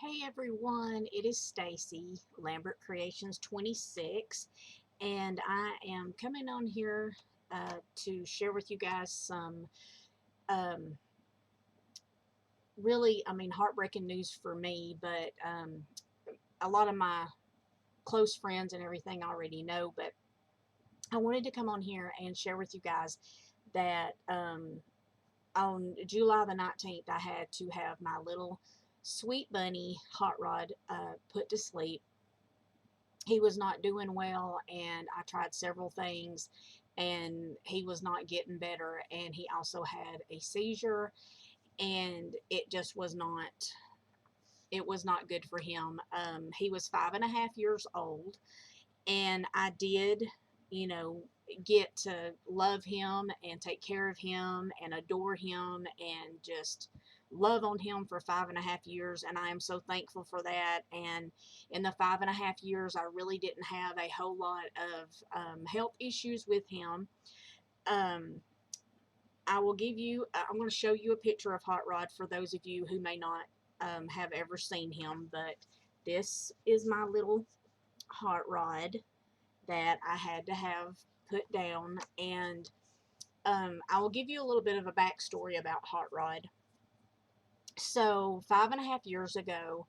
Hey everyone, it is Stacy, Lambert Creations 26, and I am coming on here to share with you guys some um, really, heartbreaking news for me, but a lot of my close friends and everything already know. But I wanted to come on here and share with you guys that on July the 19th, I had to have my little sweet bunny, Hotrod, put to sleep. He was not doing well, and I tried several things, and he was not getting better, and he also had a seizure, and it was not good for him. He was 5.5 years old, and I did, you know, get to love him and take care of him and adore him and just love on him for 5.5 years, and I am so thankful for that. And in the 5.5 years, I really didn't have a whole lot of health issues with him. um, I'm going to show you a picture of Hot Rod for those of you who may not have ever seen him, but this is my little Hot Rod that I had to have put down. And I will give you a little bit of a backstory about Hot Rod. So 5.5 years ago,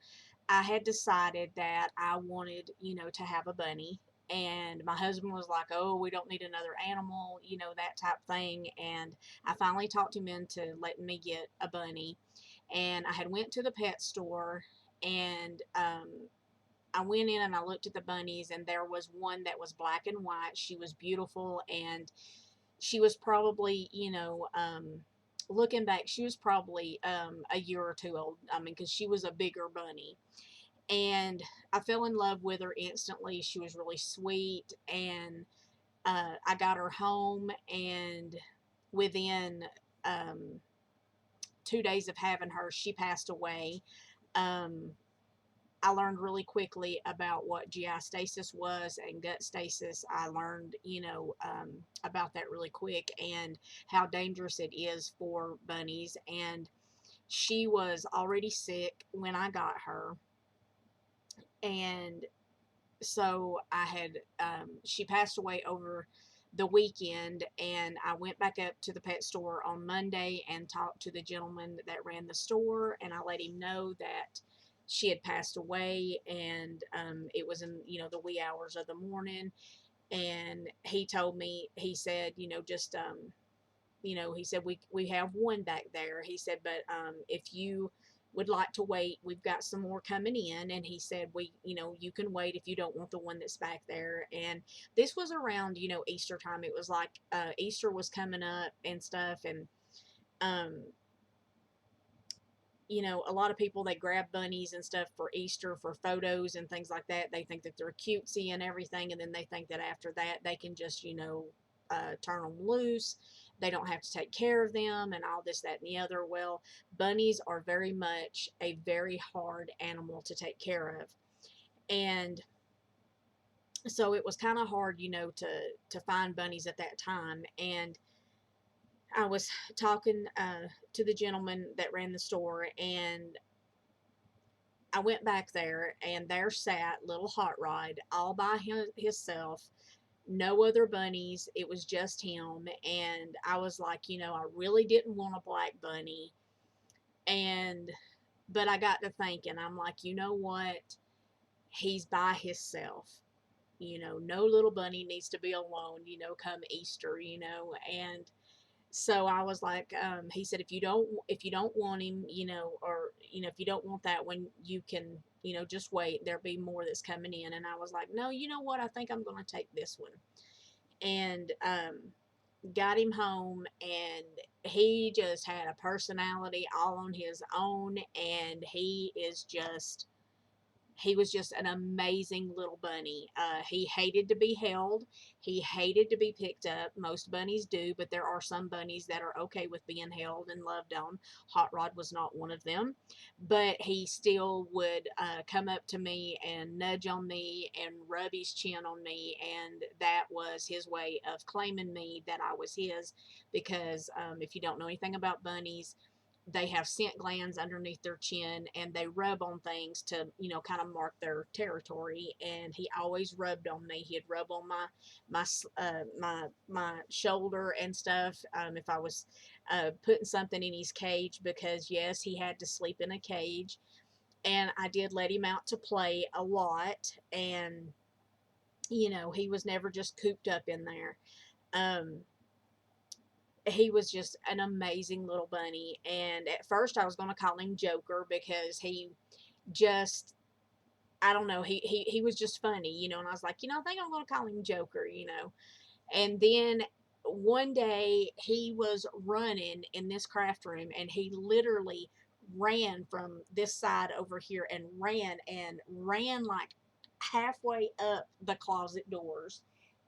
I had decided that I wanted, to have a bunny. And my husband was like, "Oh, we don't need another animal, that type thing." And I finally talked him into letting me get a bunny. And I had went to the pet store, and I went in and I looked at the bunnies, and there was one that was black and white. She was beautiful, and she was probably, looking back, she was probably a year or two old. I mean, because she was a bigger bunny. And I fell in love with her instantly. She was really sweet, and I got her home, and within um, 2 days of having her, she passed away. Um, I learned really quickly about what GI stasis was and gut stasis. I learned, about that really quick, and how dangerous it is for bunnies. And she was already sick when I got her. And so she passed away over the weekend, and I went back up to the pet store on Monday and talked to the gentleman that ran the store, and I let him know that she had passed away. And it was in, the wee hours of the morning. And he told me, he said, just he said, we have one back there. He said, but if you would like to wait, we've got some more coming in. And he said, you can wait if you don't want the one that's back there. And this was around, Easter time. It was like Easter was coming up and stuff. And um a lot of people, they grab bunnies and stuff for Easter for photos and things like that. They think that they're cutesy and everything, and then they think that after that they can just, turn them loose. They don't have to take care of them and all this, that, and the other. Well, bunnies are very much a very hard animal to take care of. And so it was kind of hard, to find bunnies at that time. And I was talking to the gentleman that ran the store, and I went back there, and there sat little Hot Rod all by himself, no other bunnies. It was just him. And I was like, I really didn't want a black bunny. And, but I got to thinking, I'm like, you know what? He's by himself. No little bunny needs to be alone, come Easter, and so I was like, he said, if you don't want him, or if you don't want that one, you can, just wait. There'll be more that's coming in. And I was like, no, you know what? I think I'm going to take this one. And got him home, and he just had a personality all on his own, and he was just an amazing little bunny. He hated to be held. He hated to be picked up. Most bunnies do, but there are some bunnies that are okay with being held and loved on. Hot Rod was not one of them, but he still would come up to me and nudge on me and rub his chin on me, and that was his way of claiming me, that I was his. Because if you don't know anything about bunnies, they have scent glands underneath their chin, and they rub on things to, kind of mark their territory. And he always rubbed on me. He'd rub on my shoulder and stuff, if I was putting something in his cage, because yes, he had to sleep in a cage. And I did let him out to play a lot, and he was never just cooped up in there. Um, he was just an amazing little bunny. And at first I was going to call him Joker, because he just, I don't know, he was just funny, and I was like, I think I'm going to call him Joker. And then one day he was running in this craft room, and he literally ran from this side over here, and ran like halfway up the closet doors.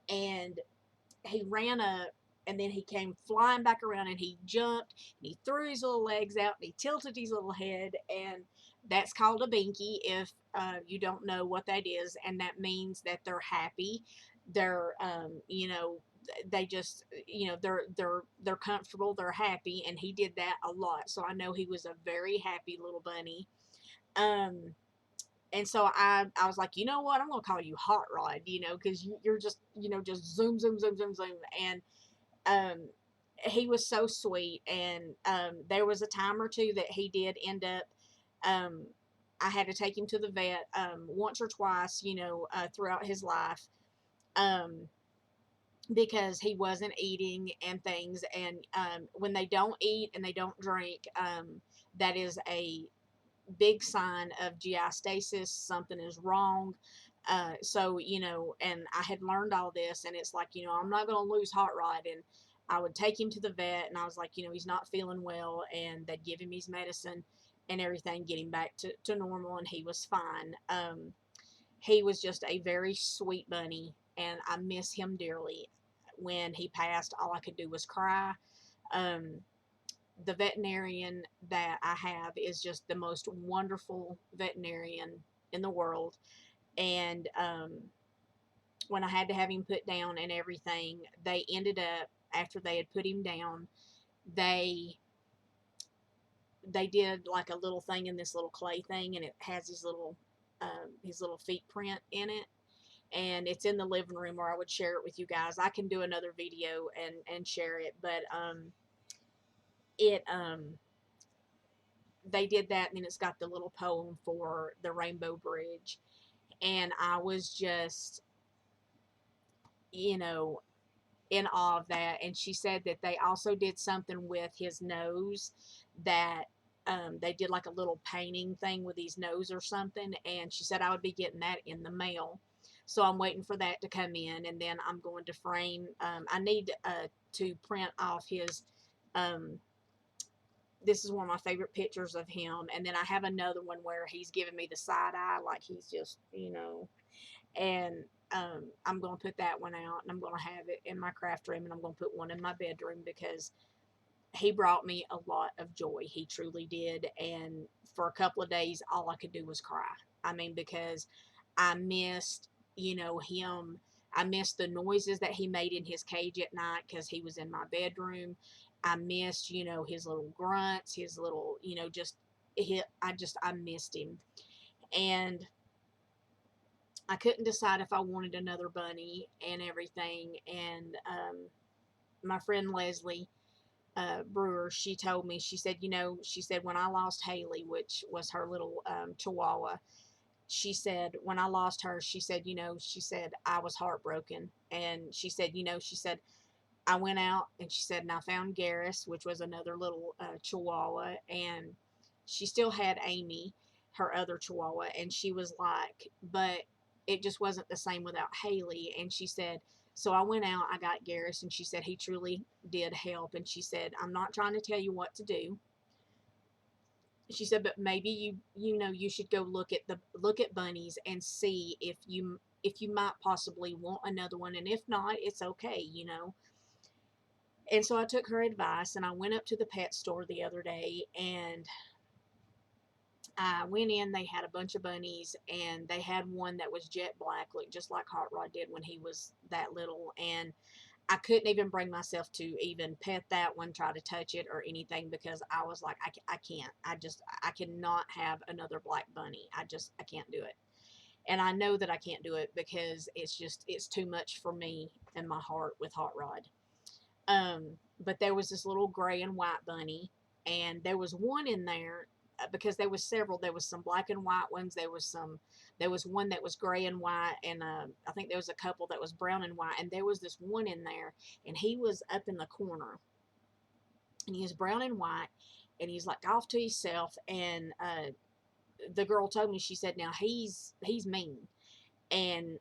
And he ran up, and then he came flying back around, and he jumped, and he threw his little legs out, and he tilted his little head. And that's called a binky, if you don't know what that is. And that means that they're happy. They're they just, they're comfortable, they're happy. And he did that a lot, so I know he was a very happy little bunny. And so I was like, you know what, I'm gonna call you Hot Rod, because you're just, just zoom, zoom, zoom, zoom, zoom. And um, he was so sweet. And there was a time or two that he did end up, um, I had to take him to the vet once or twice, throughout his life, um, because he wasn't eating and things. And when they don't eat and they don't drink, that is a big sign of GI stasis. Something is wrong. So, and I had learned all this, and it's like, I'm not going to lose Hot Rod. And I would take him to the vet, and I was like, he's not feeling well, and they'd give him his medicine and everything, get him back to normal, and he was fine. He was just a very sweet bunny, and I miss him dearly. When he passed, all I could do was cry. Um, the veterinarian that I have is just the most wonderful veterinarian in the world. And when I had to have him put down and everything, they ended up, after they had put him down, they they did like a little thing in this little clay thing, and it has his little feet print in it. And it's in the living room where I would share it with you guys. I can do another video and share it. But it they did that, and then it's got the little poem for the Rainbow Bridge. And I was just, you know, in awe of that. And she said that they also did something with his nose, that they did like a little painting thing with his nose or something. And she said I would be getting that in the mail. So I'm waiting for that to come in, and then I'm going to frame. I need to print off his. This is one of my favorite pictures of him, and then I have another one where he's giving me the side eye, like he's just, and I'm going to put that one out, and I'm going to have it in my craft room, and I'm going to put one in my bedroom, because he brought me a lot of joy. He truly did. And for a couple of days, all I could do was cry. I mean, because I missed, him. I missed the noises that he made in his cage at night, because he was in my bedroom. I missed, his little grunts, his little, I missed him. And I couldn't decide if I wanted another bunny and everything. And my friend Leslie Brewer, she told me, she said, she said, when I lost Haley, which was her little Chihuahua, she said, when I lost her, she said, she said, I was heartbroken. And she said, she said, I went out, and she said, and I found Garrus, which was another little Chihuahua. And she still had Amy, her other Chihuahua. And she was like, but it just wasn't the same without Haley. And she said, so I went out, I got Garrus, and she said, he truly did help. And she said, I'm not trying to tell you what to do. She said, but maybe you should go look at bunnies and see if you might possibly want another one. And if not, it's okay. And so I took her advice, and I went up to the pet store the other day, and I went in. They had a bunch of bunnies, and they had one that was jet black, looked just like Hot Rod did when he was that little. And I couldn't even bring myself to even pet that one, try to touch it or anything, because I was like, I can't. I cannot have another black bunny. I can't do it. And I know that I can't do it because it's too much for me and my heart with Hot Rod. But there was this little gray and white bunny, and there was one in there, because there was several. There was some black and white ones. There was one that was gray and white, and I think there was a couple that was brown and white. And there was this one in there, and he was up in the corner, and he was brown and white, and he's like off to himself. And the girl told me, she said, now he's mean. And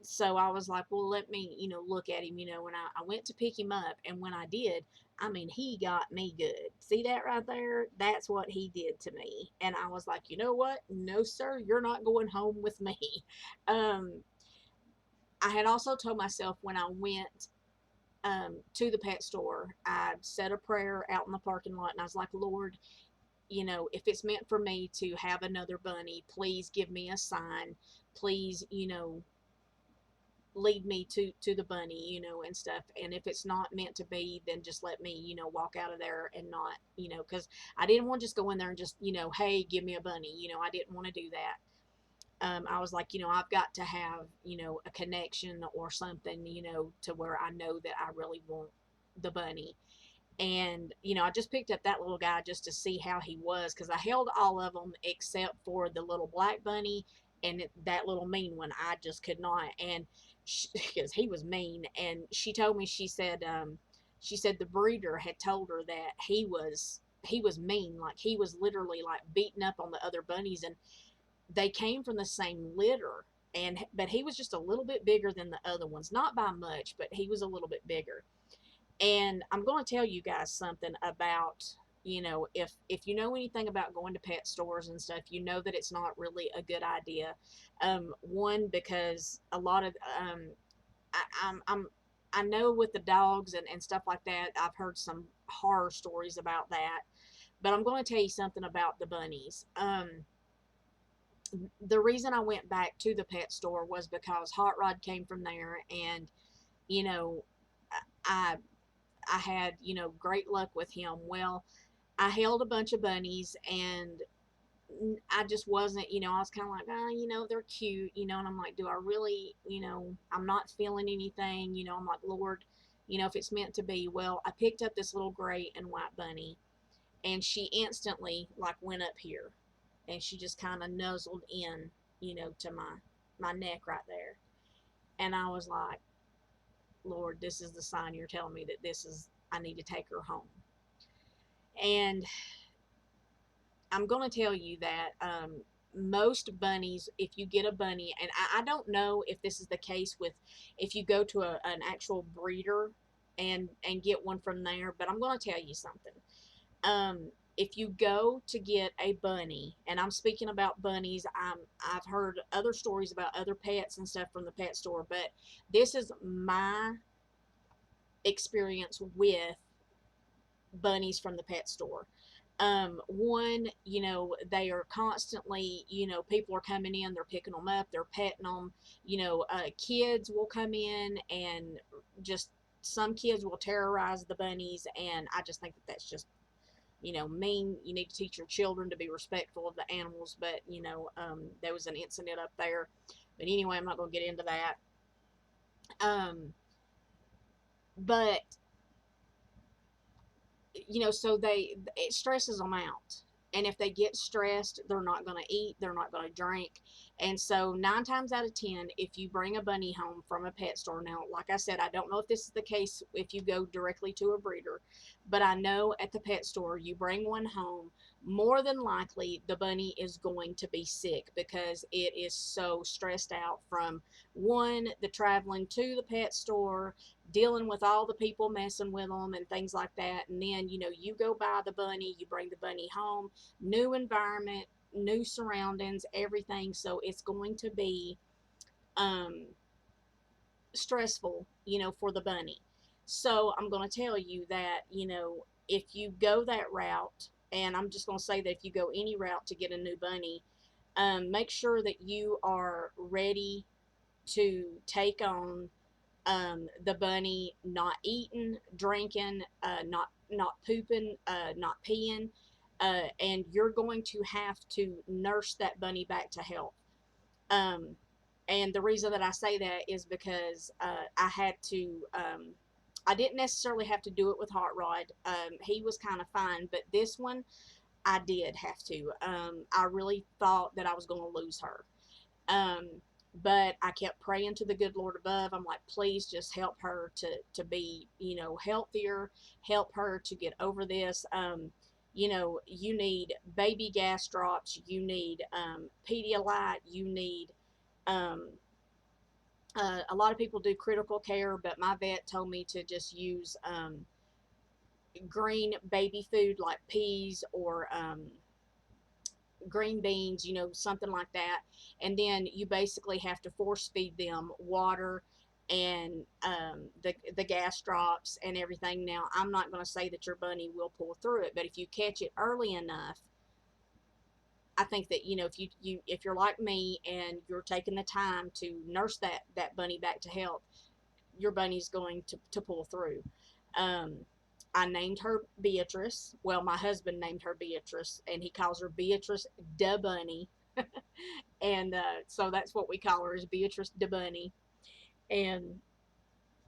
so I was like, well, let me, look at him, when I went to pick him up. And when I did, I mean, he got me good. See that right there? That's what he did to me. And I was like, you know what? No, sir, you're not going home with me. Um, I had also told myself when I went to the pet store, I said a prayer out in the parking lot, and I was like, Lord, if it's meant for me to have another bunny, please give me a sign. Please, lead me to the bunny, and stuff. And if it's not meant to be, then just let me, walk out of there and not, because I didn't want to just go in there and just, hey, give me a bunny. I didn't want to do that. I was like, I've got to have, a connection or something, to where I know that I really want the bunny. And I just picked up that little guy just to see how he was, because I held all of them except for the little black bunny and that little mean one. I just could not. And because he was mean. And she told me, she said the breeder had told her that he was mean, like he was literally like beating up on the other bunnies. And they came from the same litter, but he was just a little bit bigger than the other ones, not by much, but he was a little bit bigger. And I'm going to tell you guys something about, if you know anything about going to pet stores and stuff, you know that it's not really a good idea. One, because a lot of, I know with the dogs and stuff like that, I've heard some horror stories about that. But I'm going to tell you something about the bunnies. The reason I went back to the pet store was because Hot Rod came from there, and, you know, I I had, great luck with him. Well, I held a bunch of bunnies, and I just wasn't, I was kind of like, they're cute, and I'm like, do I really, I'm not feeling anything, I'm like, Lord, if it's meant to be. Well, I picked up this little gray and white bunny, and she instantly, like, went up here, and she just kind of nuzzled in, to my neck right there. And I was like, Lord, this is the sign you're telling me that I need to take her home. And I'm going to tell you that most bunnies, if you get a bunny, and I don't know if this is the case with if you go to an actual breeder and get one from there, but I'm going to tell you something. If you go to get a bunny, and I'm speaking about bunnies, I've heard other stories about other pets and stuff from the pet store, but this is my experience with bunnies from the pet store. One, they are constantly, people are coming in, they're picking them up, they're petting them. Kids will come in, and just some kids will terrorize the bunnies, and I just think that that's just, mean. You need to teach your children to be respectful of the animals. But there was an incident up there, but anyway, I'm not going to get into that. But so it stresses them out. And if they get stressed, they're not going to eat, they're not going to drink. And so 9 times out of 10, if you bring a bunny home from a pet store, now, like I said, I don't know if this is the case if you go directly to a breeder, but I know at the pet store, you bring one home, more than likely the bunny is going to be sick, because it is so stressed out from, one, the traveling to the pet store, dealing with all the people messing with them and things like that. And then, you go buy the bunny, you bring the bunny home, new environment, new surroundings, everything. So it's going to be stressful, for the bunny. So I'm going to tell you that, if you go that route, and I'm just going to say that if you go any route to get a new bunny, make sure that you are ready to take on the bunny not eating, drinking, not pooping, not peeing, and you're going to have to nurse that bunny back to health. Um, and the reason that I say that is because I had to. I didn't necessarily have to do it with Hot Rod. He was kind of fine, but this one I did have to. I really thought that I was going to lose her. Um, but I kept praying to the good Lord above. I'm like, please just help her to be, healthier, help her to get over this. You need baby gas drops, you need Pedialyte, you need, um, a lot of people do critical care, but my vet told me to just use green baby food like peas or green beans, something like that. And then you basically have to force feed them water and the gas drops and everything. Now, I'm not going to say that your bunny will pull through it, but if you catch it early enough, I think that if you're like me and you're taking the time to nurse that bunny back to health, your bunny's going to pull through. Um, I named her Beatrice. Well, my husband named her Beatrice, and he calls her Beatrice da Bunny, and so that's what we call her, is Beatrice da Bunny. And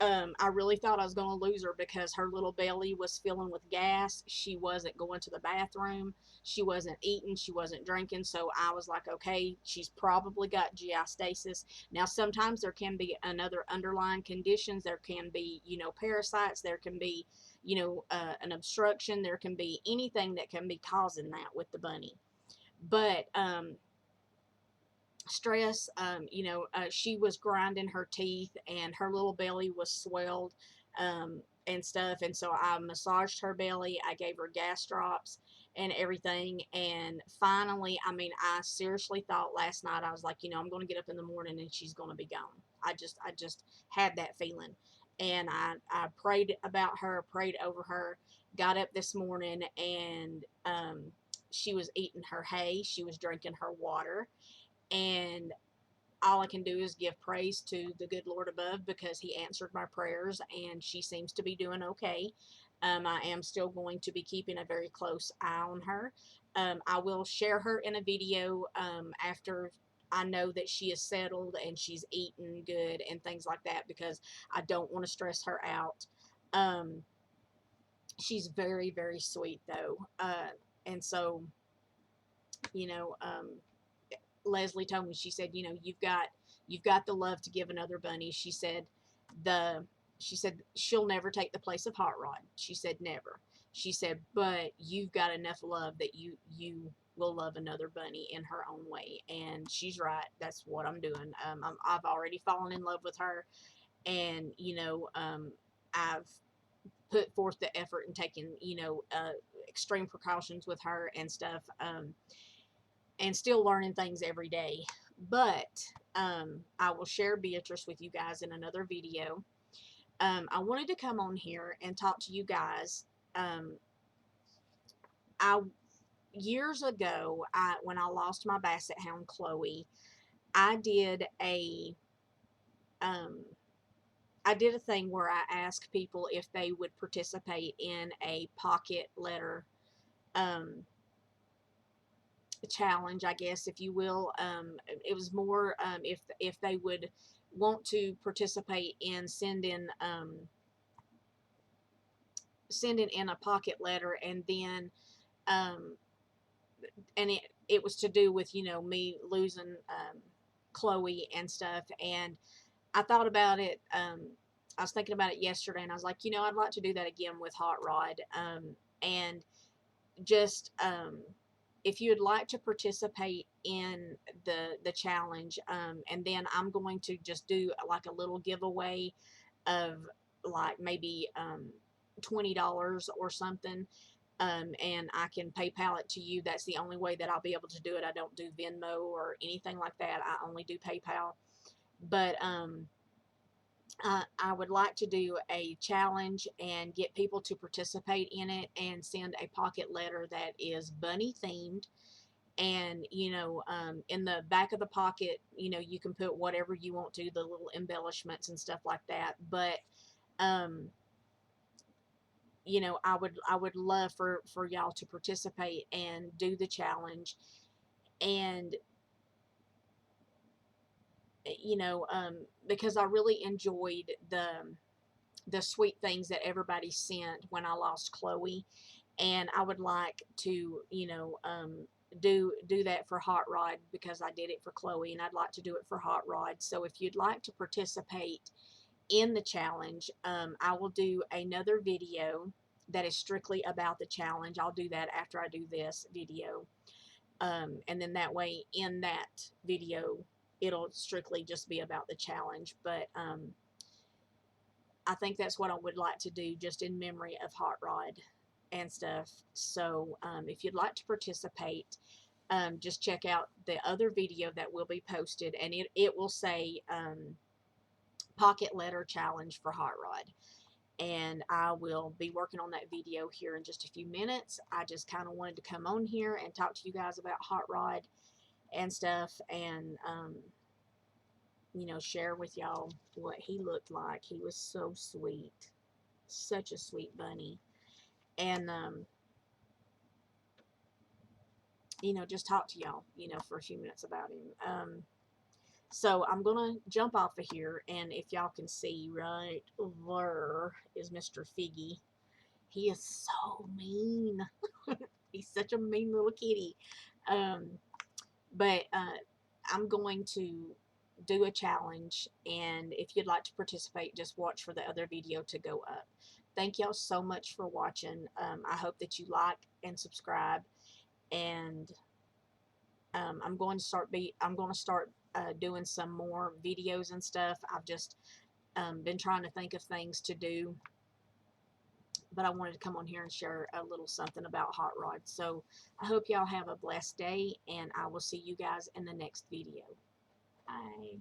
I really thought I was going to lose her because her little belly was filling with gas. She wasn't going to the bathroom. She wasn't eating. She wasn't drinking. So I was like, okay, she's probably got GI stasis. Now, sometimes there can be another underlying conditions. There can be, parasites. There can be, an obstruction. There can be anything that can be causing that with the bunny. But stress, she was grinding her teeth and her little belly was swelled, and stuff. And so I massaged her belly. I gave her gas drops and everything. And finally, I mean, I seriously thought last night, I was like, I'm going to get up in the morning and she's going to be gone. I just had that feeling. And I prayed about her, prayed over her, got up this morning, and she was eating her hay. She was drinking her water, and all I can do is give praise to the good Lord above because He answered my prayers and she seems to be doing okay. I am still going to be keeping a very close eye on her. I will share her in a video after I know that she is settled and she's eating good and things like that, because I don't want to stress her out. Um, she's very, very sweet though. And so, you know, Leslie told me, she said, you've got the love to give another bunny. The she said she'll never take the place of Hot Rod. She said never. She said, but you've got enough love that you will love another bunny in her own way. And she's right. That's what I'm doing. I've already fallen in love with her, and I've put forth the effort and taken extreme precautions with her and stuff. And still learning things every day. But I will share Beatrice with you guys in another video. I wanted to come on here and talk to you guys. I Years ago, when I lost my basset hound Chloe, I did a um, I did a thing where I asked people if they would participate in a pocket letter um, challenge, I guess, if you will. It was more if they would want to participate in sending in a pocket letter, and then um, and it was to do with me losing Chloe and stuff. And I thought about it. I was thinking about it yesterday, and I was like, I'd like to do that again with Hot Rod. And just if you would like to participate in the challenge, and then I'm going to just do like a little giveaway of like maybe $20 or something, and I can PayPal it to you. That's the only way that I'll be able to do it. I don't do Venmo or anything like that. I only do PayPal. But I would like to do a challenge and get people to participate in it and send a pocket letter that is bunny themed, And in the back of the pocket, you can put whatever you want to, the little embellishments and stuff like that. But um I would love for y'all to participate and do the challenge. And because I really enjoyed the sweet things that everybody sent when I lost Chloe, and I would like to do that for Hot Rod, because I did it for Chloe, and I'd like to do it for Hot Rod. So if you'd like to participate in the challenge, I will do another video that is strictly about the challenge. I'll do that after I do this video, and then that way in that video it'll strictly just be about the challenge. But I think that's what I would like to do, just in memory of Hot Rod and stuff. So if you'd like to participate, just check out the other video that will be posted, and it will say pocket letter challenge for Hot Rod. And I will be working on that video here in just a few minutes. I just kind of wanted to come on here and talk to you guys about Hot Rod and stuff, and share with y'all what he looked like. He was so sweet, such a sweet bunny. And just talk to y'all for a few minutes about him. So I'm gonna jump off of here, and if y'all can see, right there is Mr. Figgy. He is so mean. He's such a mean little kitty. um, but I'm going to do a challenge, and if you'd like to participate, just watch for the other video to go up. Thank y'all so much for watching. I hope that you like and subscribe, and I'm going to start doing some more videos and stuff. I've just been trying to think of things to do, but I wanted to come on here and share a little something about Hot Rod. So I hope y'all have a blessed day, and I will see you guys in the next video. Bye.